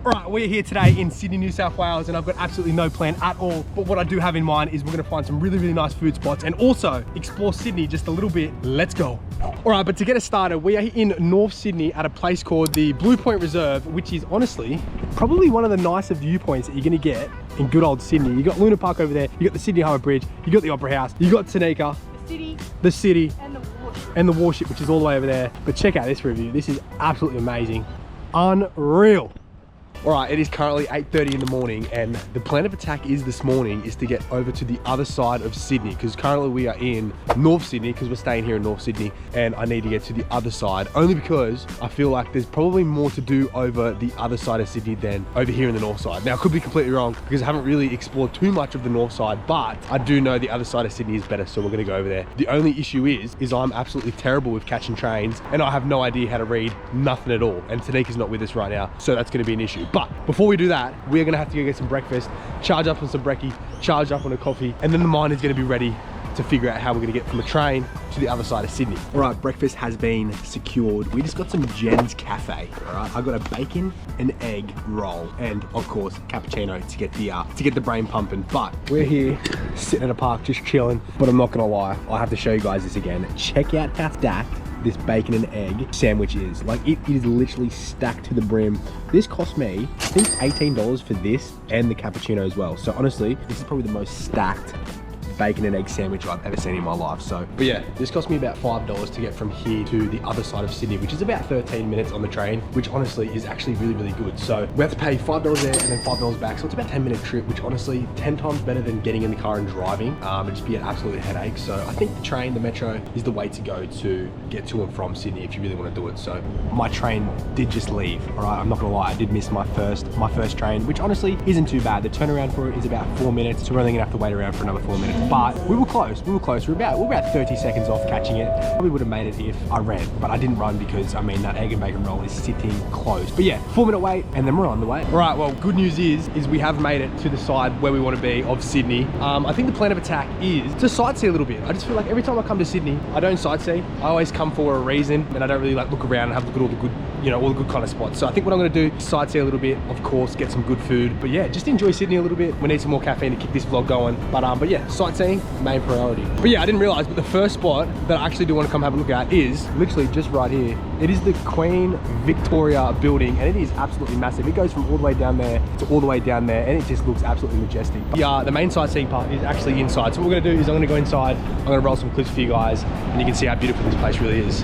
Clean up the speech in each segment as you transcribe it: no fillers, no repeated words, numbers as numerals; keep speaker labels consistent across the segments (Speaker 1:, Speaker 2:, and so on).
Speaker 1: Alright, we're here today in Sydney, New South Wales, and I've got absolutely no plan at all. But what I do have in mind is we're gonna find some really, really nice food spots and also explore Sydney just a little bit. Let's go. Alright, but to get us started, we are in North Sydney at a place called the Blue Point Reserve, which is honestly probably one of the nicer viewpoints that you're gonna get in good old Sydney. You got Luna Park over there, you got the Sydney Harbour Bridge, you got the Opera House, you got Tanika, the city, and the warship, which is all the way over there. But check out this review. This is absolutely amazing. Unreal. All right, it is currently 8:30 in the morning, and the plan of attack is this morning is to get over to the other side of Sydney, because currently we are in North Sydney, because we're staying here in North Sydney, and I need to get to the other side, only because I feel like there's probably more to do over the other side of Sydney than over here in the north side. Now, I could be completely wrong, because I haven't really explored too much of the north side, but I do know the other side of Sydney is better, so we're gonna go over there. The only issue is I'm absolutely terrible with catching trains, and I have no idea how to read nothing at all, and Tanika's not with us right now, so that's gonna be an issue. But before we do that, we're gonna have to go get some breakfast, charge up on some brekkie, charge up on a coffee, and then the mind is gonna be ready to figure out how we're gonna get from a train to the other side of Sydney. All right, breakfast has been secured. We just got some Jen's Cafe, all right? I got a bacon and egg roll, and of course, cappuccino to get the brain pumping. But we're here, sitting in a park, just chilling. But I'm not gonna lie, I have to show you guys this again. Check out how stacked this bacon and egg sandwich is. Like, it is literally stacked to the brim. This cost me, I think, $18 for this and the cappuccino as well. So honestly, this is probably the most stacked bacon and egg sandwich I've ever seen in my life. So, but yeah, this cost me about $5 to get from here to the other side of Sydney, which is about 13 minutes on the train, which honestly is actually really, really good. So we have to pay $5 there and then $5 back. So it's about a 10-minute trip, which honestly 10 times better than getting in the car and driving. It'd just be an absolute headache. So I think the train, the metro, is the way to go to get to and from Sydney if you really want to do it. So my train did just leave. All right, I'm not gonna lie, I did miss my first train, which honestly isn't too bad. The turnaround for it is about 4 minutes, so we're only gonna have to wait around for another 4 minutes. But we were close. We're about 30 seconds off catching it. Probably would have made it if I ran, but I didn't run because, I mean, that egg and bacon roll is sitting close. But yeah, 4-minute wait, and then we're on the way. All right, well, good news is we have made it to the side where we want to be of Sydney. I think the plan of attack is to sightsee a little bit. I just feel like every time I come to Sydney, I don't sightsee. I always come for a reason, and I don't really like look around and have a look at all the good, all the good kind of spots. So I think what I'm gonna do is sightsee a little bit, of course, get some good food. But yeah, just enjoy Sydney a little bit. We need some more caffeine to keep this vlog going. But yeah, sightseeing, main priority. But yeah, I didn't realize, but the first spot that I actually do want to come have a look at is literally just right here. It is the Queen Victoria building, and it is absolutely massive. It goes from all the way down there to all the way down there, and it just looks absolutely majestic. Yeah, the main sightseeing part is actually inside. So what we're gonna do is I'm gonna go inside, I'm gonna roll some clips for you guys, and you can see how beautiful this place really is.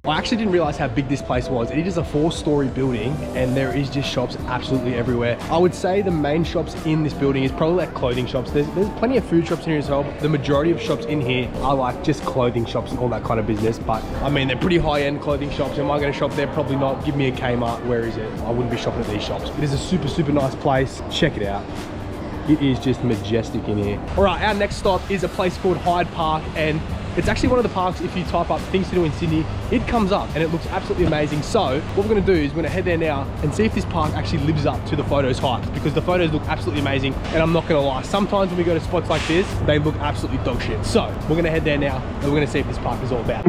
Speaker 1: I actually didn't realize how big this place was. It is a 4-story building, and there is just shops absolutely everywhere. I would say the main shops in this building is probably like clothing shops. There's plenty of food shops in here as well, but the majority of shops in here are like just clothing shops and all that kind of business. But I mean, they're pretty high-end clothing shops. Am I gonna shop there? Probably not. Give me a Kmart, where is it? I wouldn't be shopping at these shops. It is a super, super nice place. Check it out. It is just majestic in here. All right, our next stop is a place called Hyde Park, and it's actually one of the parks, if you type up things to do in Sydney, it comes up and it looks absolutely amazing. So what we're gonna do is we're gonna head there now and see if this park actually lives up to the photos hype, because the photos look absolutely amazing. And I'm not gonna lie, sometimes when we go to spots like this, they look absolutely dog shit. So we're gonna head there now and we're gonna see if this park is all about.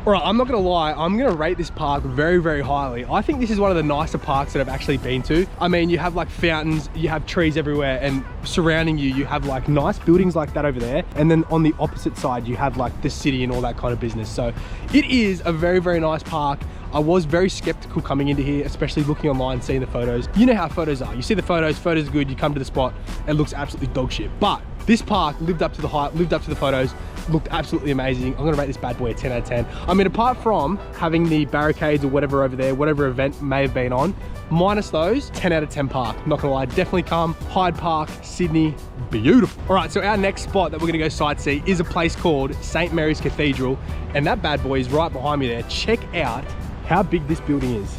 Speaker 1: All right, I'm not gonna lie, I'm gonna rate this park very, very highly. I think this is one of the nicer parks that I've actually been to. I mean, you have like fountains, you have trees everywhere, and surrounding you, you have like nice buildings like that over there. And then on the opposite side, you have like the city and all that kind of business. So it is a very, very nice park. I was very skeptical coming into here, especially looking online, seeing the photos. You know how photos are. You see the photos are good, you come to the spot, it looks absolutely dog shit. But this park lived up to the hype, lived up to the photos. looked absolutely amazing. I'm gonna rate this bad boy a 10 out of 10. I mean, apart from having the barricades or whatever over there, whatever event may have been on, minus those, 10 out of 10 park. Not gonna lie, definitely come. Hyde Park, Sydney, beautiful. All right, so our next spot that we're gonna go sightsee is a place called St. Mary's Cathedral, and that bad boy is right behind me there. Check out how big this building is.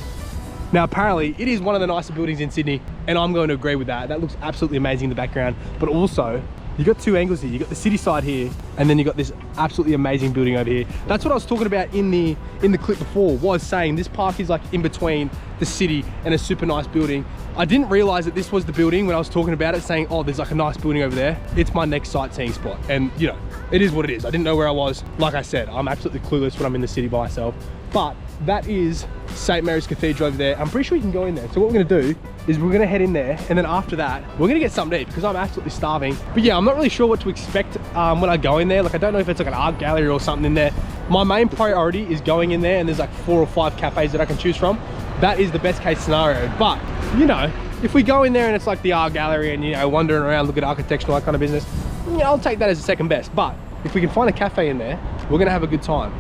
Speaker 1: Now, apparently, it is one of the nicer buildings in Sydney, and I'm going to agree with that. That looks absolutely amazing in the background, but also, you got two angles here. You got the city side here, and then you got this absolutely amazing building over here. That's what I was talking about in the clip before, was saying this park is like in between the city and a super nice building. I didn't realize that this was the building when I was talking about it, saying, oh, there's like a nice building over there. It's my next sightseeing spot. And you know, it is what it is. I didn't know where I was. Like I said, I'm absolutely clueless when I'm in the city by myself, but that is St. Mary's Cathedral over there. I'm pretty sure you can go in there. So what we're gonna do is we're gonna head in there, and then after that, we're gonna get something to eat because I'm absolutely starving. But yeah, I'm not really sure what to expect when I go in there. Like, I don't know if it's like an art gallery or something in there. My main priority is going in there, and there's like 4 or 5 cafes that I can choose from. That is the best case scenario. But you know, if we go in there and it's like the art gallery and, you know, wandering around, look at architecture, that kind of business, you know, I'll take that as a second best. But if we can find a cafe in there, we're gonna have a good time.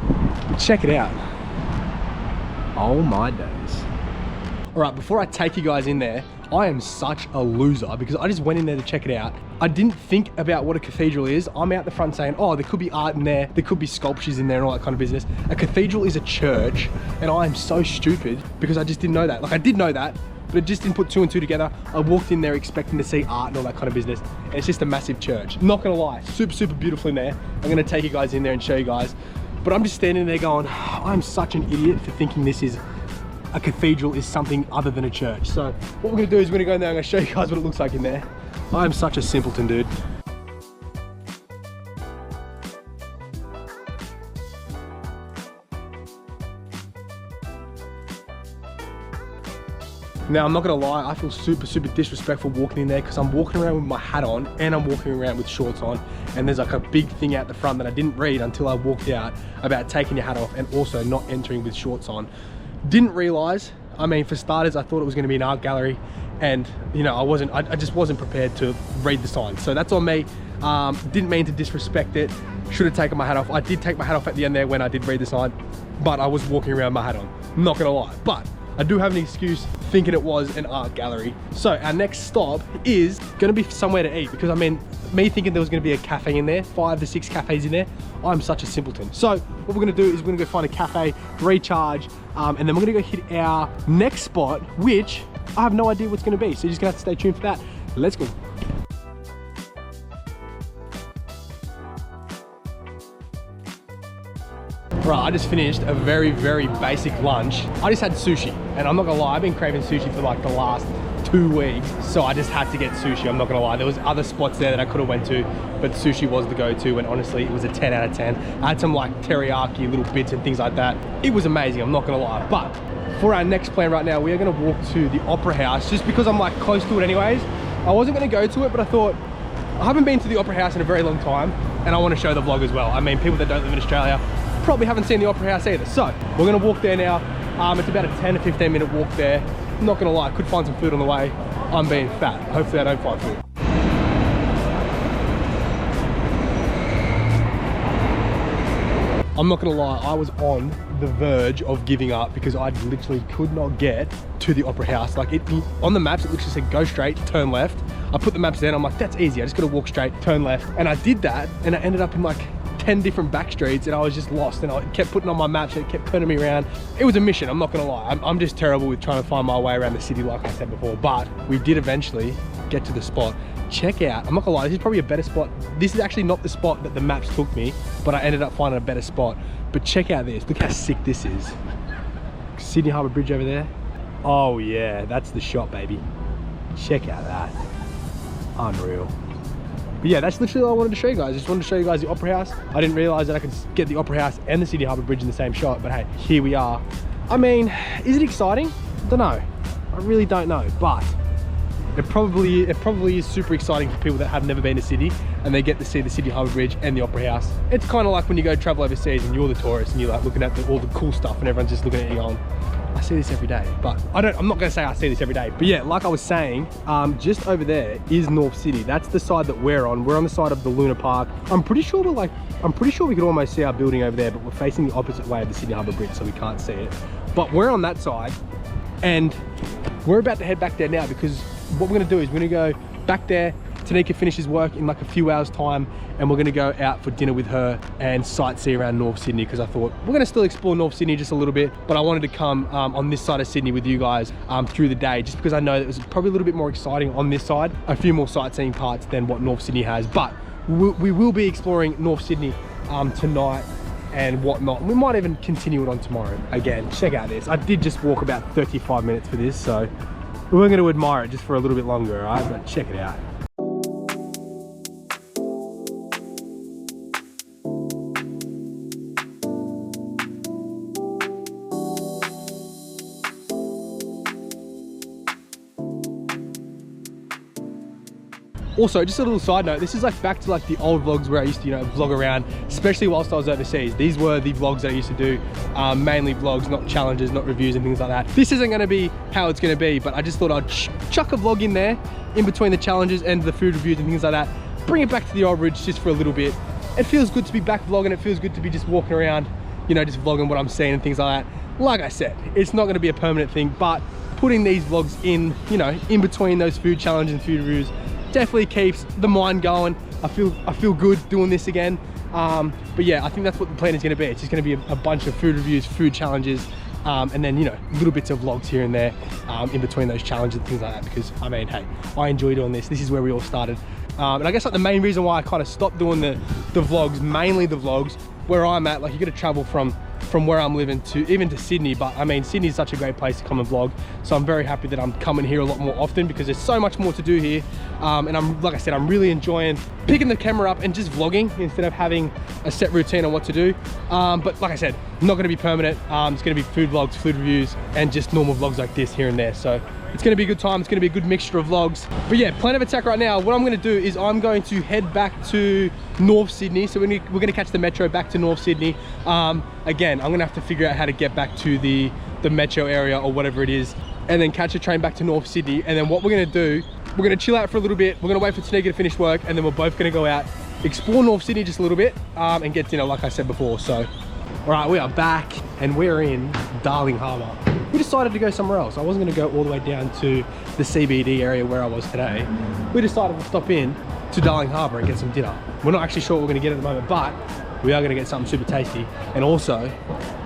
Speaker 1: Check it out. Oh my days. All right, before I take you guys in there, I am such a loser because I just went in there to check it out. I didn't think about what a cathedral is. I'm out the front saying, oh, there could be art in there, there could be sculptures in there and all that kind of business. A cathedral is a church, and I am so stupid because I just didn't know that. Like, I did know that, but I just didn't put 2 and 2 together. I walked in there expecting to see art and all that kind of business, and it's just a massive church. Not gonna lie, super, super beautiful in there. I'm gonna take you guys in there and show you guys. But I'm just standing there going, I'm such an idiot for thinking this is a cathedral is something other than a church. So what we're gonna do is we're gonna go in there and I'm gonna show you guys what it looks like in there. I'm such a simpleton, dude. Now, I'm not gonna lie, I feel super, super disrespectful walking in there because I'm walking around with my hat on and I'm walking around with shorts on, and there's like a big thing out the front that I didn't read until I walked out about taking your hat off and also not entering with shorts on. Didn't realize, I mean, for starters, I thought it was gonna be an art gallery, and you know, I just wasn't prepared to read the sign. So that's on me. Didn't mean to disrespect it. Should have taken my hat off. I did take my hat off at the end there when I did read the sign, but I was walking around with my hat on, not gonna lie. But I do have an excuse thinking it was an art gallery. So our next stop is gonna be somewhere to eat, because I mean, me thinking there was gonna be a cafe in there, 5 to 6 cafes in there, I'm such a simpleton. So what we're gonna do is we're gonna go find a cafe, recharge, and then we're gonna go hit our next spot, which I have no idea what's gonna be. So you're just gonna have to stay tuned for that. Let's go. Right, I just finished a very, very basic lunch. I just had sushi, and I'm not gonna lie, I've been craving sushi for like the last 2 weeks, so I just had to get sushi. I'm not gonna lie, there was other spots there that I could have went to, but sushi was the go-to, and honestly, it was a 10 out of 10. I had some like teriyaki little bits and things like that. It was amazing, I'm not gonna lie. But for our next plan right now, we are gonna walk to the Opera House, just because I'm like close to it anyways. I wasn't gonna go to it, but I thought, I haven't been to the Opera House in a very long time, and I wanna show the vlog as well. I mean, people that don't live in Australia probably haven't seen the Opera House either. So we're gonna walk there now. It's about a 10 to 15 minute walk there. I'm not gonna lie, I could find some food on the way. I'm being fat. Hopefully I don't find food. I'm not gonna lie, I was on the verge of giving up because I literally could not get to the Opera House. Like, on the maps, it literally said go straight, turn left. I put the maps down, I'm like, that's easy, I just gotta walk straight, turn left. And I did that, and I ended up in like 10 different back streets, and I was just lost, and I kept putting on my maps and it kept turning me around. It was a mission, I'm not gonna lie. I'm just terrible with trying to find my way around the city, like I said before, but we did eventually get to the spot. Check out, I'm not gonna lie, this is probably a better spot. This is actually not the spot that the maps took me, but I ended up finding a better spot. But check out this, look how sick this is. Sydney Harbour Bridge over there. Oh yeah, that's the shot, baby. Check out that, unreal. But yeah, that's literally all I wanted to show you guys. I just wanted to show you guys the Opera House. I didn't realize that I could get the Opera House and the Sydney Harbour Bridge in the same shot, but hey, here we are. I mean, is it exciting? I don't know. I really don't know, but it probably is super exciting for people that have never been to Sydney and they get to see the Sydney Harbour Bridge and the Opera House. It's kind of like when you go travel overseas and you're the tourist and you're like looking at all the cool stuff and everyone's just looking at you going, I see this every day, but I'm not gonna say I see this every day. But yeah, like I was saying, just over there is North Sydney. That's the side that we're on. We're on the side of the Luna Park. I'm pretty sure we could almost see our building over there, but we're facing the opposite way of the Sydney Harbour Bridge, so we can't see it. But we're on that side, and we're about to head back there now, because what we're gonna do is we're gonna go back there. Tanika finishes work in like a few hours time, and we're gonna go out for dinner with her and sightsee around North Sydney, because I thought we're gonna still explore North Sydney just a little bit, but I wanted to come on this side of Sydney with you guys through the day, just because I know that it was probably a little bit more exciting on this side, a few more sightseeing parts than what North Sydney has. But we will be exploring North Sydney tonight and whatnot. We might even continue it on tomorrow. Again, check out this. I did just walk about 35 minutes for this, so we're going to admire it just for a little bit longer, all right? But check it out. Also, just a little side note, this is like back to like the old vlogs where I used to, vlog around, especially whilst I was overseas. These were the vlogs that I used to do, mainly vlogs, not challenges, not reviews and things like that. This isn't gonna be how it's gonna be, but I just thought I'd chuck a vlog in there, in between the challenges and the food reviews and things like that. Bring it back to the old bridge just for a little bit. It feels good to be back vlogging, it feels good to be just walking around, just vlogging what I'm seeing and things like that. Like I said, it's not gonna be a permanent thing, but putting these vlogs in, in between those food challenges and food reviews, definitely keeps the mind going. I feel good doing this again. But yeah, I think that's what the plan is going to be. It's just going to be a bunch of food reviews, food challenges, and then little bits of vlogs here and there in between those challenges and things like that. Because I mean, hey, I enjoy doing this. This is where we all started. And I guess like the main reason why I kind of stopped doing the vlogs, mainly the vlogs, where I'm at, like you got to travel from where I'm living to even to Sydney. But I mean, Sydney is such a great place to come and vlog, so I'm very happy that I'm coming here a lot more often, because there's so much more to do here. And like I said, I'm really enjoying picking the camera up and just vlogging instead of having a set routine on what to do. But like I said, not going to be permanent. It's going to be food vlogs, food reviews, and just normal vlogs like this here and there. So it's going to be a good time. It's going to be a good mixture of vlogs. But yeah, plan of attack right now. What I'm going to do is I'm going to head back to North Sydney. So we're going to catch the metro back to North Sydney. Again, I'm going to have to figure out how to get back to the metro area or whatever it is, and then catch a train back to North Sydney. And then what we're going to do, we're going to chill out for a little bit. We're going to wait for Tanika to finish work, and then we're both going to go out, explore North Sydney just a little bit, and get dinner like I said before. So all right, we are back and we're in Darling Harbour. We decided to go somewhere else. I wasn't going to go all the way down to the CBD area where I was today. We decided to stop in to Darling Harbour and get some dinner. We're not actually sure what we're going to get at the moment, but we are going to get something super tasty and also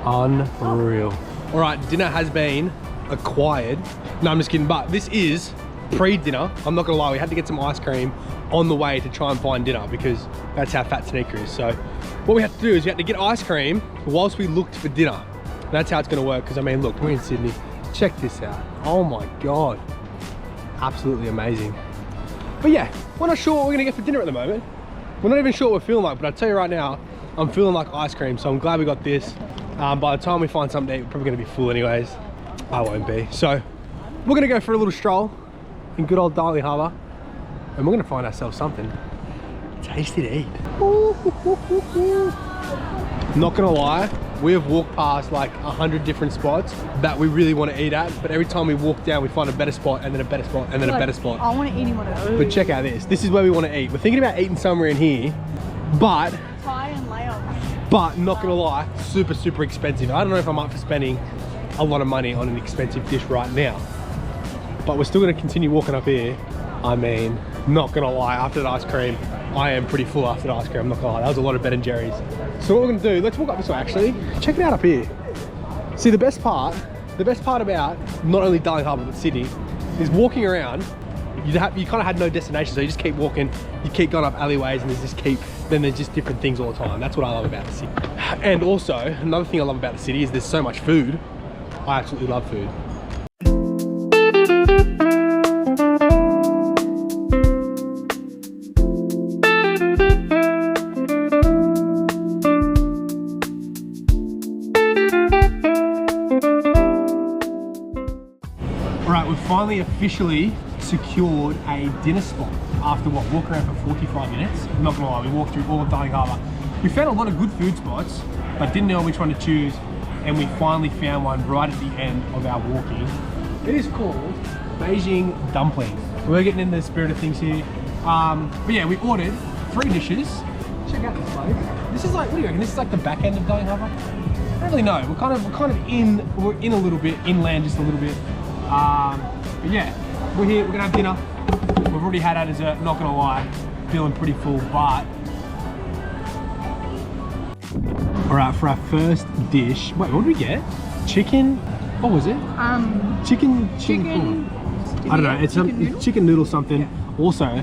Speaker 1: unreal. All right, dinner has been acquired. No, I'm just kidding, but this is pre-dinner. I'm not going to lie, we had to get some ice cream on the way to try and find dinner because that's how fat Tanika is. So what we had to do is we had to get ice cream whilst we looked for dinner. That's how it's going to work, because I mean, look, we're in Sydney. Check this out. Oh my God. Absolutely amazing. But yeah, we're not sure what we're going to get for dinner at the moment. We're not even sure what we're feeling like, but I'll tell you right now, I'm feeling like ice cream, so I'm glad we got this. By the time we find something to eat, we're probably going to be full anyways. I won't be. So we're going to go for a little stroll in good old Darling Harbour, and we're going to find ourselves something tasty to eat. Not going to lie, we have walked past like 100 different spots that we really want to eat at, but every time we walk down we find a better spot and then a better spot and then a better spot.
Speaker 2: I want to eat in one of those.
Speaker 1: But check out this. This is where we want to eat. We're thinking about eating somewhere in here, but
Speaker 2: Thai and Laos.
Speaker 1: But not gonna lie, super expensive. I don't know if I'm up for spending a lot of money on an expensive dish right now, but we're still gonna continue walking up here. I mean, not gonna lie, after that ice cream, I am pretty full after the ice cream. I'm not gonna lie, that was a lot of Ben and Jerry's. So what we're gonna do, let's walk up this way actually. Check it out up here. See, the best part about not only Darling Harbour but Sydney is walking around. You kind of had no destination, so you just keep walking, you keep going up alleyways, and then there's just different things all the time. That's what I love about the city. And also, another thing I love about the city is there's so much food. I absolutely love food. Alright, we've finally officially secured a dinner spot after walking around for 45 minutes. I'm not gonna lie, we walked through all of Darling Harbour. We found a lot of good food spots, but didn't know which one to choose and we finally found one right at the end of our walking. It is called Beijing dumplings. We're getting in the spirit of things here. But yeah, we ordered 3 dishes. Check out this place. This is like, what do you reckon? This is like the back end of Darling Harbour? I don't really know. We're kind of in a little bit, inland just a little bit. But yeah, we're here, we're gonna have dinner. We've already had our dessert, not gonna lie. Feeling pretty full, but. All right, for our first dish, wait, what did we get? Chicken, what was it? Chicken. I don't know, it's chicken noodle something. Yeah. Also,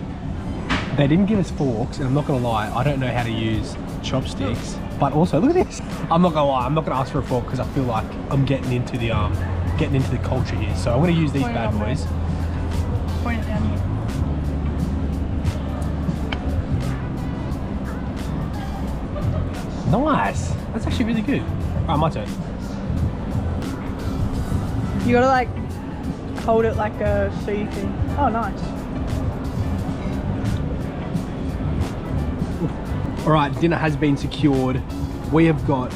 Speaker 1: they didn't give us forks, and I'm not gonna lie, I don't know how to use chopsticks. But also, look at this. I'm not gonna lie, I'm not gonna ask for a fork because I feel like I'm getting into the culture here. So I'm gonna use these bad boys.
Speaker 2: Point it down here.
Speaker 1: Nice. That's actually really good. All right, my turn.
Speaker 2: You gotta like hold it like a C thing. Oh, nice.
Speaker 1: All right, dinner has been secured. We have got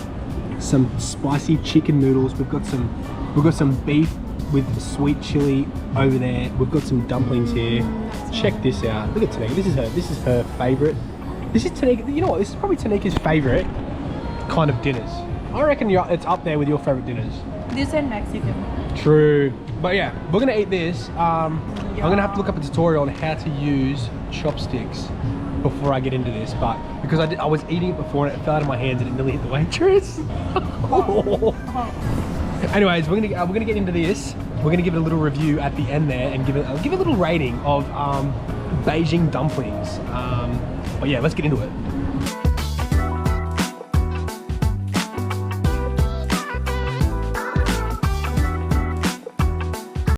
Speaker 1: some spicy chicken noodles. We've got some beef with sweet chili over there. We've got some dumplings here. Check this out. Look at Tanika. This is her favorite. This is Tanika. You know what? This is probably Tanika's favorite kind of dinners. I reckon it's up there with your favorite dinners.
Speaker 2: This is Mexican.
Speaker 1: True. But yeah, we're gonna eat this. I'm gonna have to look up a tutorial on how to use chopsticks before I get into this, but because I was eating it before and it fell out of my hands and it nearly hit the waitress. Anyways, we're gonna get into this. We're gonna give it a little review at the end there and give it a little rating of Beijing dumplings. But yeah, let's get into it.